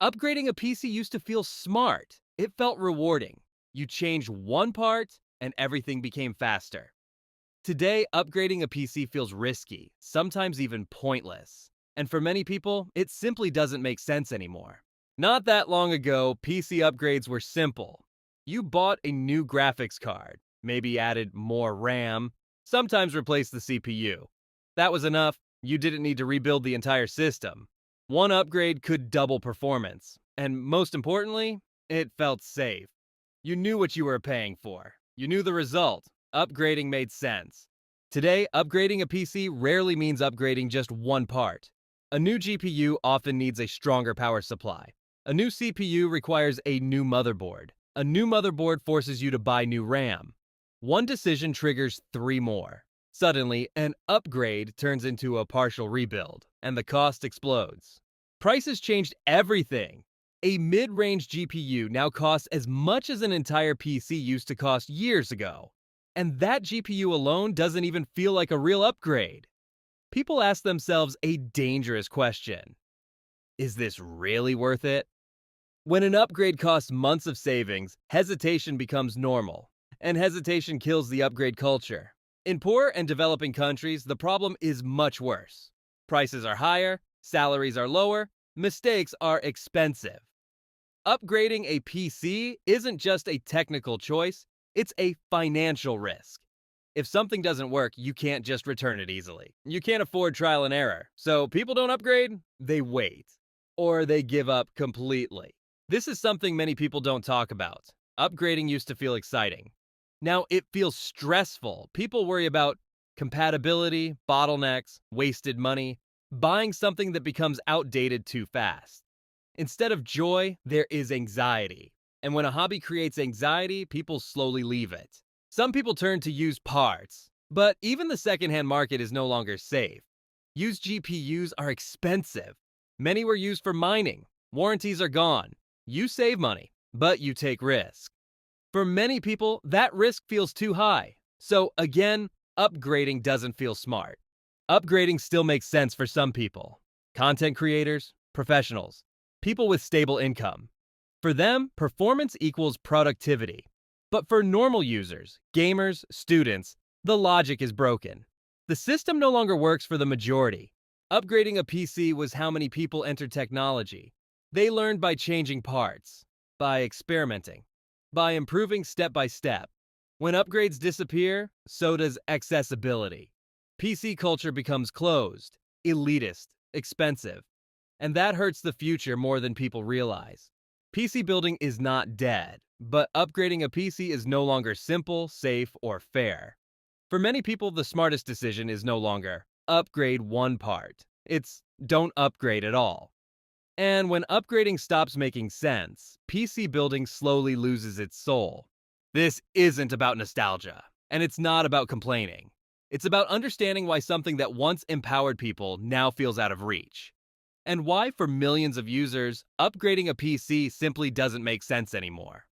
Upgrading a PC used to feel smart. It felt rewarding. You changed one part and everything became faster. Today, upgrading a PC feels risky, sometimes even pointless. And for many people, it simply doesn't make sense anymore. Not that long ago, PC upgrades were simple. You bought a new graphics card, maybe added more RAM, sometimes replaced the CPU. That was enough. You didn't need to rebuild the entire system. One upgrade could double performance, and most importantly, it felt safe. You knew what you were paying for. You knew the result. Upgrading made sense. Today, upgrading a PC rarely means upgrading just one part. A new GPU often needs a stronger power supply. A new CPU requires a new motherboard. A new motherboard forces you to buy new RAM. One decision triggers three more. Suddenly, an upgrade turns into a partial rebuild, and the cost explodes. Prices changed everything. A mid-range GPU now costs as much as an entire PC used to cost years ago. And that GPU alone doesn't even feel like a real upgrade. People ask themselves a dangerous question. Is this really worth it? When an upgrade costs months of savings, hesitation becomes normal. And hesitation kills the upgrade culture. In poor and developing countries, the problem is much worse. Prices are higher, salaries are lower, mistakes are expensive. Upgrading a PC isn't just a technical choice, it's a financial risk. If something doesn't work, you can't just return it easily. You can't afford trial and error. So people don't upgrade, they wait. Or they give up completely. This is something many people don't talk about. Upgrading used to feel exciting. Now it feels stressful. People worry about compatibility, bottlenecks, wasted money, buying something that becomes outdated too fast. Instead of joy, there is anxiety. And when a hobby creates anxiety, people slowly leave it. Some people turn to used parts, but even the secondhand market is no longer safe. Used GPUs are expensive. Many were used for mining. Warranties are gone. You save money, but you take risk. For many people, that risk feels too high. So again, upgrading doesn't feel smart. Upgrading still makes sense for some people. Content creators, professionals, people with stable income. For them, performance equals productivity. But for normal users, gamers, students, the logic is broken. The system no longer works for the majority. Upgrading a PC was how many people entered technology. They learned by changing parts, by experimenting, by improving step by step. When upgrades disappear, so does accessibility. PC culture becomes closed, elitist, expensive. And that hurts the future more than people realize. PC building is not dead, but upgrading a PC is no longer simple, safe, or fair. For many people, the smartest decision is no longer upgrade one part. It's don't upgrade at all. And when upgrading stops making sense, PC building slowly loses its soul. This isn't about nostalgia, and it's not about complaining. It's about understanding why something that once empowered people now feels out of reach. And why, for millions of users, upgrading a PC simply doesn't make sense anymore.